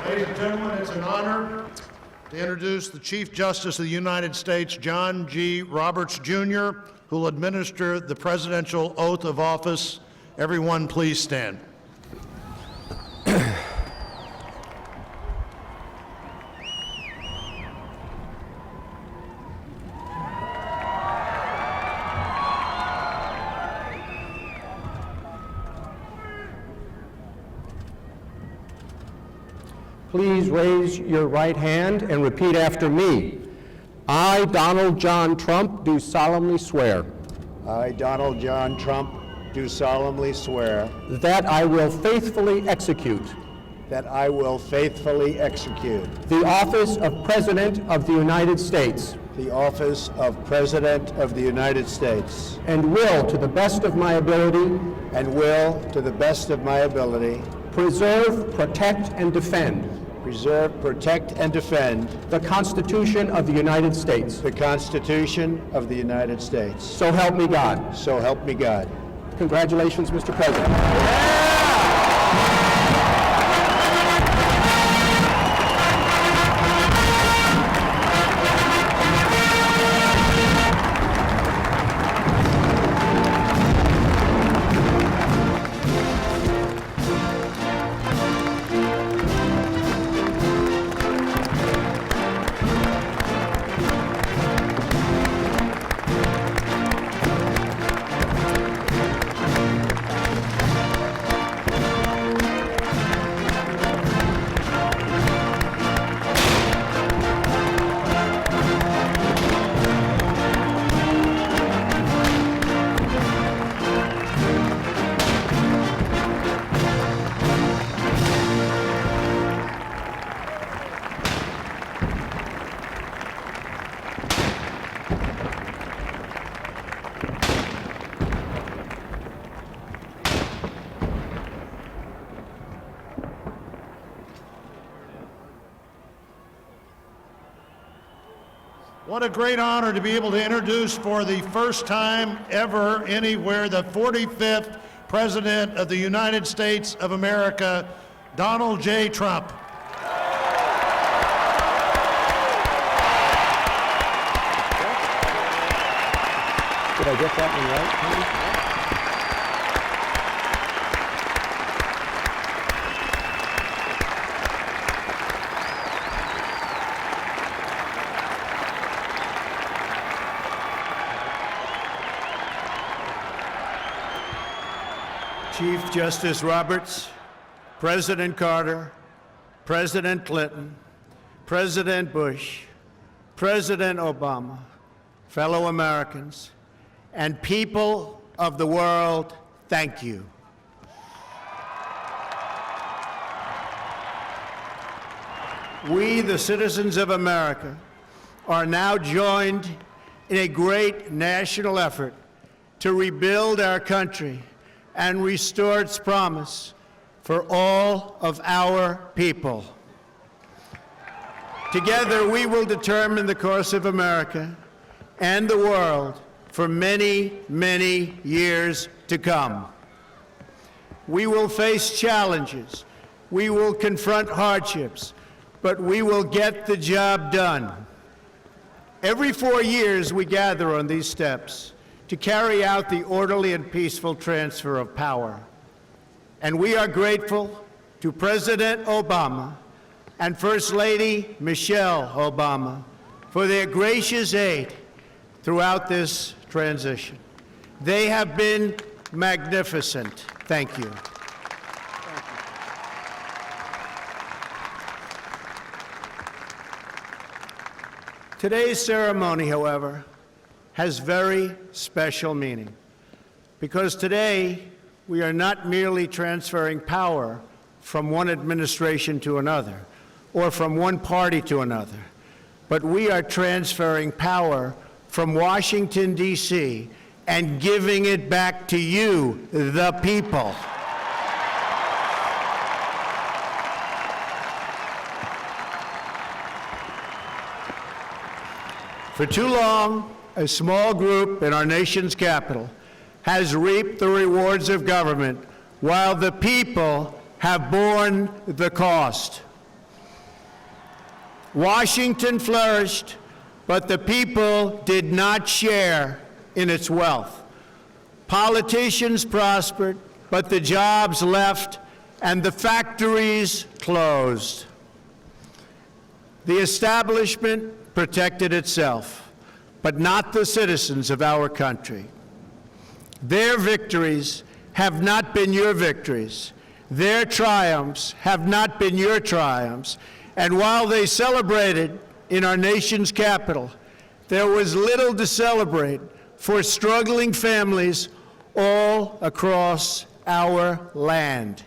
Ladies and gentlemen, it's an honor to introduce the Chief Justice of the United States, John G. Roberts, Jr., who will administer the presidential oath of office. Everyone, please stand. Please raise your right hand and repeat after me. I, Donald John Trump, do solemnly swear I, Donald John Trump, do solemnly swear that I will faithfully execute that I will faithfully execute the office of President of the United States the office of President of the United States and will, to the best of my ability, to the best of my ability, preserve, protect, and defend preserve, protect, and defend the Constitution of the United States. the Constitution of the United States. So help me God. So help me God. Congratulations, Mr. President. What a great honor to be able to introduce for the first time ever anywhere the 45th President of the United States of America, Donald J. Trump. Did I get that one right? Chief Justice Roberts, President Carter, President Clinton, President Bush, President Obama, fellow Americans, and people of the world, thank you. We, the citizens of America, are now joined in a great national effort to rebuild our country and restore its promise for all of our people. Together, we will determine the course of America and the world for many, many years to come. We will face challenges, we will confront hardships, but we will get the job done. Every 4 years, we gather on these steps to carry out the orderly and peaceful transfer of power. And we are grateful to President Obama and First Lady Michelle Obama for their gracious aid throughout this transition. They have been magnificent. Thank you. Today's ceremony, however, has very special meaning, because today we are not merely transferring power from one administration to another or from one party to another, but we are transferring power from Washington, D.C., and giving it back to you, the people. For too long, a small group in our nation's capital has reaped the rewards of government while the people have borne the cost. Washington flourished, but the people did not share in its wealth. Politicians prospered, but the jobs left and the factories closed. The establishment protected itself, but not the citizens of our country. Their victories have not been your victories. Their triumphs have not been your triumphs. And while they celebrated in our nation's capital, there was little to celebrate for struggling families all across our land.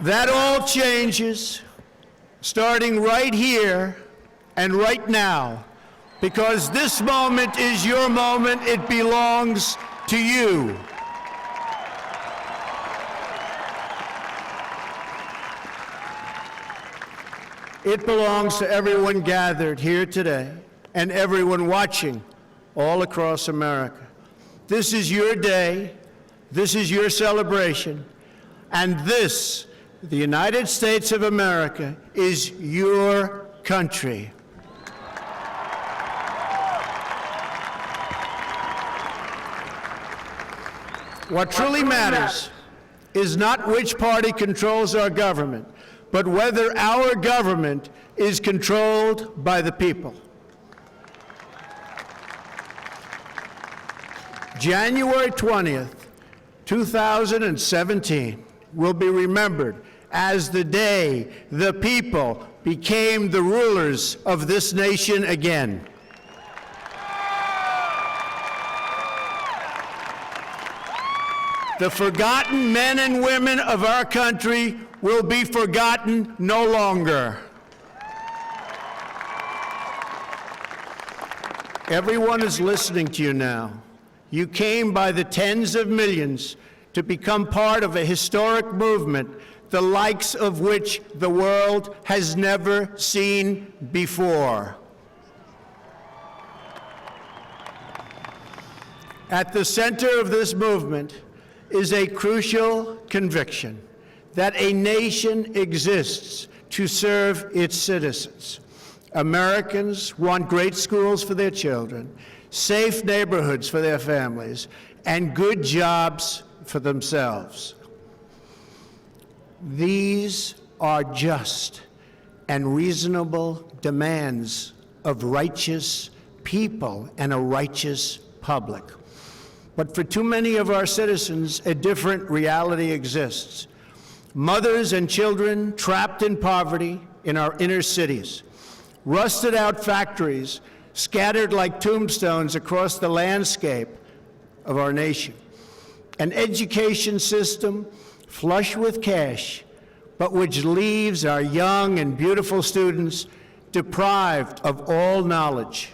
That all changes starting right here and right now, because this moment is your moment. It belongs to you. It belongs to everyone gathered here today and everyone watching all across America. This is your day, this is your celebration, and this, the United States of America, is your country. What truly matters is not which party controls our government, but whether our government is controlled by the people. January 20th, 2017 will be remembered as the day the people became the rulers of this nation again. The forgotten men and women of our country will be forgotten no longer. Everyone is listening to you now. You came by the tens of millions to become part of a historic movement, the likes of which the world has never seen before. At the center of this movement is a crucial conviction that a nation exists to serve its citizens. Americans want great schools for their children, safe neighborhoods for their families, and good jobs for themselves. These are just and reasonable demands of righteous people and a righteous public. But for too many of our citizens, a different reality exists. Mothers and children trapped in poverty in our inner cities, rusted out factories scattered like tombstones across the landscape of our nation, an education system flush with cash, but which leaves our young and beautiful students deprived of all knowledge.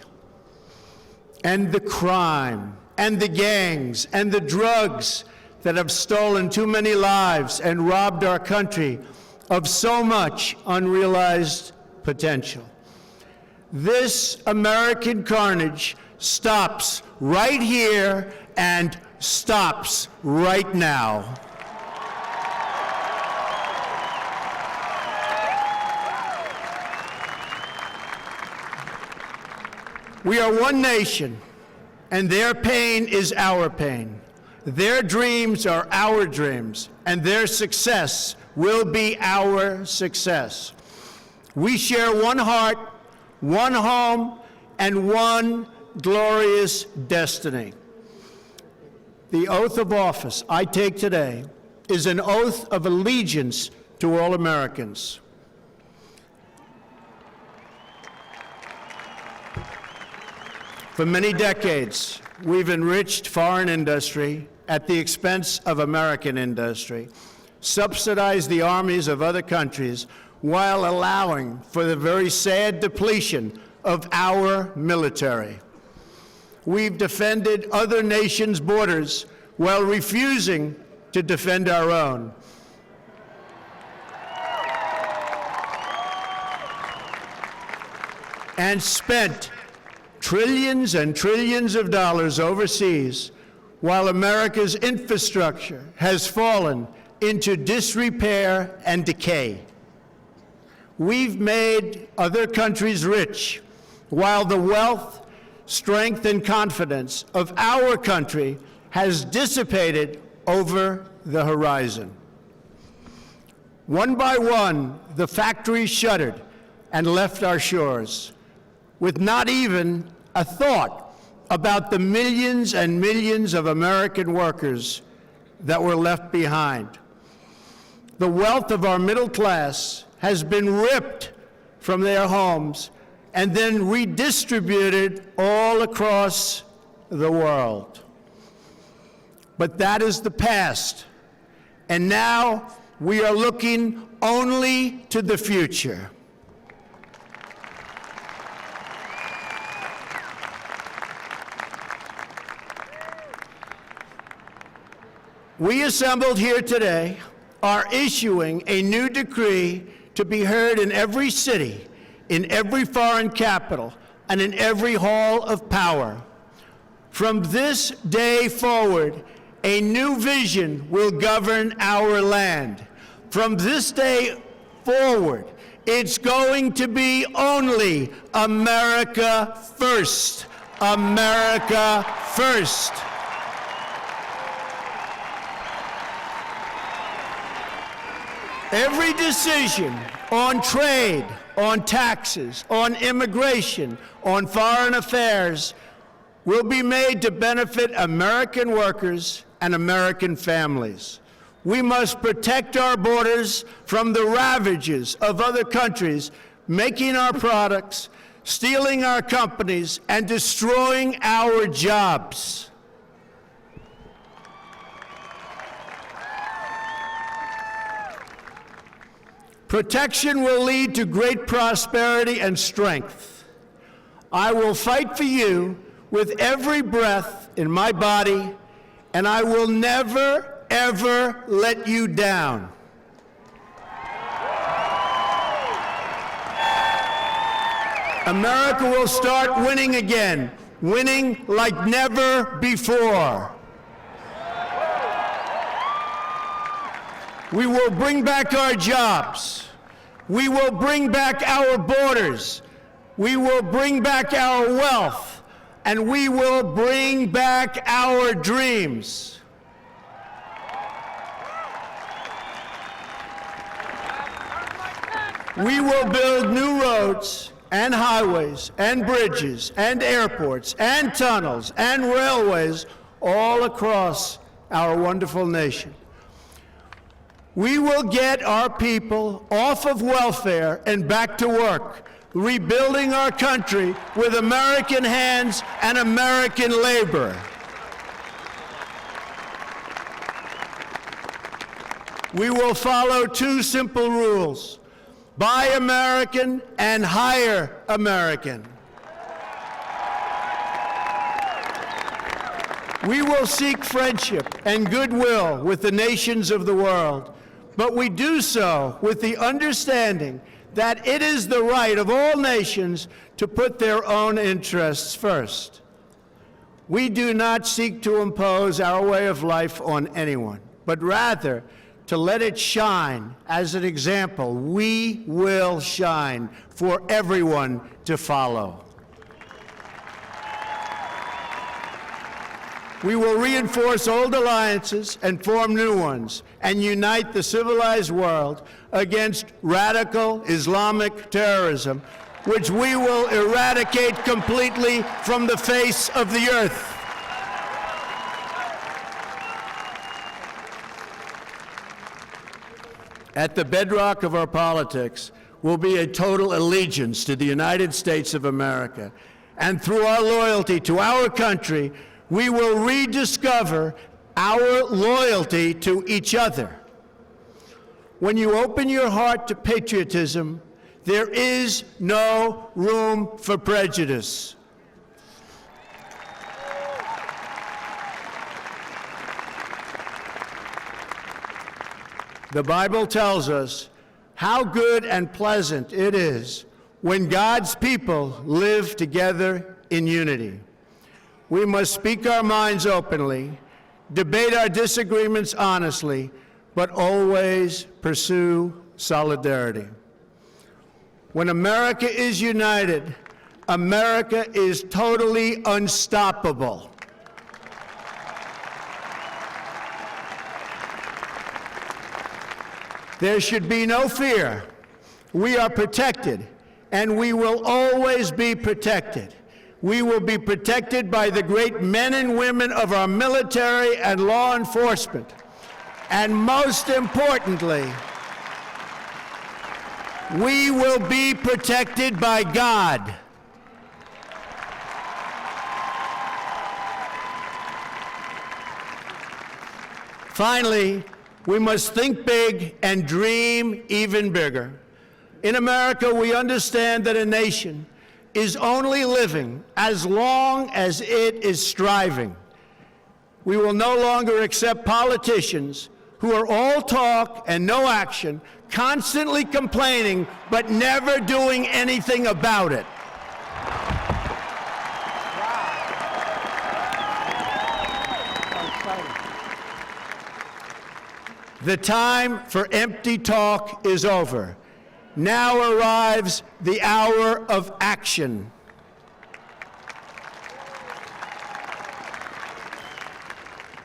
And the crime, and the gangs, and the drugs that have stolen too many lives and robbed our country of so much unrealized potential. This American carnage stops right here and stops right now. We are one nation, and their pain is our pain. Their dreams are our dreams, and their success will be our success. We share one heart, one home, and one glorious destiny. The oath of office I take today is an oath of allegiance to all Americans. For many decades, we've enriched foreign industry at the expense of American industry, subsidized the armies of other countries while allowing for the very sad depletion of our military. We've defended other nations' borders while refusing to defend our own. And spent trillions and trillions of dollars overseas while America's infrastructure has fallen into disrepair and decay. We've made other countries rich, while the wealth, strength, and confidence of our country has dissipated over the horizon. One by one, the factories shuttered and left our shores, with not even a thought about the millions and millions of American workers that were left behind. The wealth of our middle class has been ripped from their homes and then redistributed all across the world. But that is the past, and now we are looking only to the future. We assembled here today are issuing a new decree to be heard in every city, in every foreign capital, and in every hall of power. From this day forward, a new vision will govern our land. From this day forward, it's going to be only America first. America first. Every decision on trade, on taxes, on immigration, on foreign affairs will be made to benefit American workers and American families. We must protect our borders from the ravages of other countries making our products, stealing our companies, and destroying our jobs. Protection will lead to great prosperity and strength. I will fight for you with every breath in my body, and I will never, ever let you down. America will start winning again, winning like never before. We will bring back our jobs. We will bring back our borders. We will bring back our wealth. And we will bring back our dreams. We will build new roads and highways and bridges and airports and tunnels and railways all across our wonderful nation. We will get our people off of welfare and back to work, rebuilding our country with American hands and American labor. We will follow two simple rules: buy American and hire American. We will seek friendship and goodwill with the nations of the world, but we do so with the understanding that it is the right of all nations to put their own interests first. We do not seek to impose our way of life on anyone, but rather to let it shine as an example. We will shine for everyone to follow. We will reinforce old alliances and form new ones and unite the civilized world against radical Islamic terrorism, which we will eradicate completely from the face of the earth. At the bedrock of our politics will be a total allegiance to the United States of America. And through our loyalty to our country, we will rediscover our loyalty to each other. When you open your heart to patriotism, there is no room for prejudice. The Bible tells us how good and pleasant it is when God's people live together in unity. We must speak our minds openly, debate our disagreements honestly, but always pursue solidarity. When America is united, America is totally unstoppable. There should be no fear. We are protected, and we will always be protected. We will be protected by the great men and women of our military and law enforcement. And most importantly, we will be protected by God. Finally, we must think big and dream even bigger. In America, we understand that a nation is only living as long as it is striving. We will no longer accept politicians who are all talk and no action, constantly complaining but never doing anything about it. The time for empty talk is over. Now arrives the hour of action.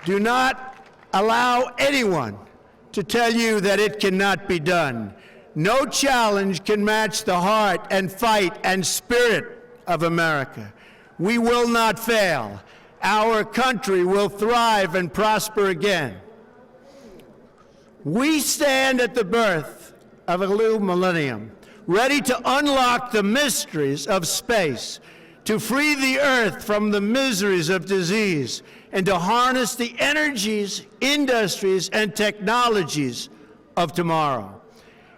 Do not allow anyone to tell you that it cannot be done. No challenge can match the heart and fight and spirit of America. We will not fail. Our country will thrive and prosper again. We stand at the birth of a new millennium, ready to unlock the mysteries of space, to free the earth from the miseries of disease, and to harness the energies, industries, and technologies of tomorrow.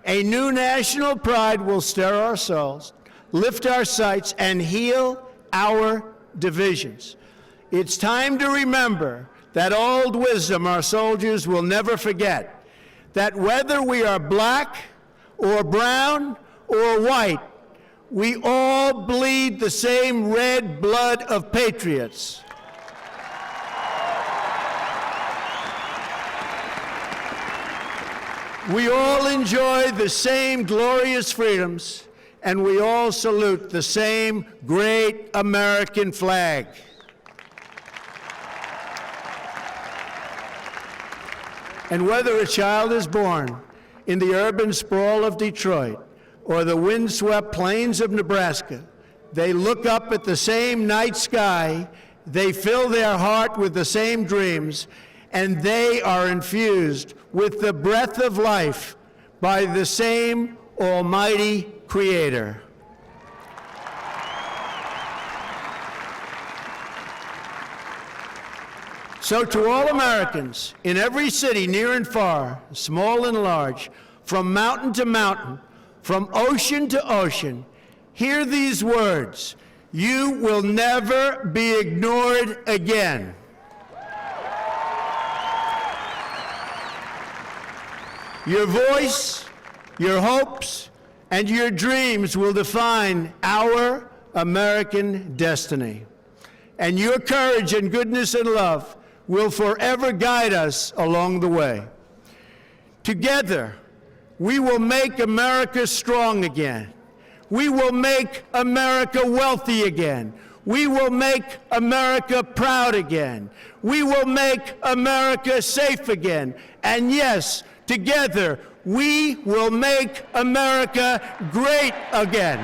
A new national pride will stir our souls, lift our sights, and heal our divisions. It's time to remember that old wisdom our soldiers will never forget, that whether we are black or brown or white, we all bleed the same red blood of patriots. We all enjoy the same glorious freedoms, and we all salute the same great American flag. And whether a child is born in the urban sprawl of Detroit or the windswept plains of Nebraska, they look up at the same night sky, they fill their heart with the same dreams, and they are infused with the breath of life by the same almighty Creator. So to all Americans, in every city, near and far, small and large, from mountain to mountain, from ocean to ocean, hear these words: you will never be ignored again. Your voice, your hopes, and your dreams will define our American destiny. And your courage and goodness and love will forever guide us along the way. Together, we will make America strong again. We will make America wealthy again. We will make America proud again. We will make America safe again. And yes, together, we will make America great again.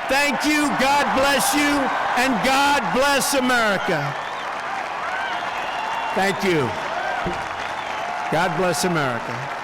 Thank you, God bless you, and God bless America. Thank you. God bless America.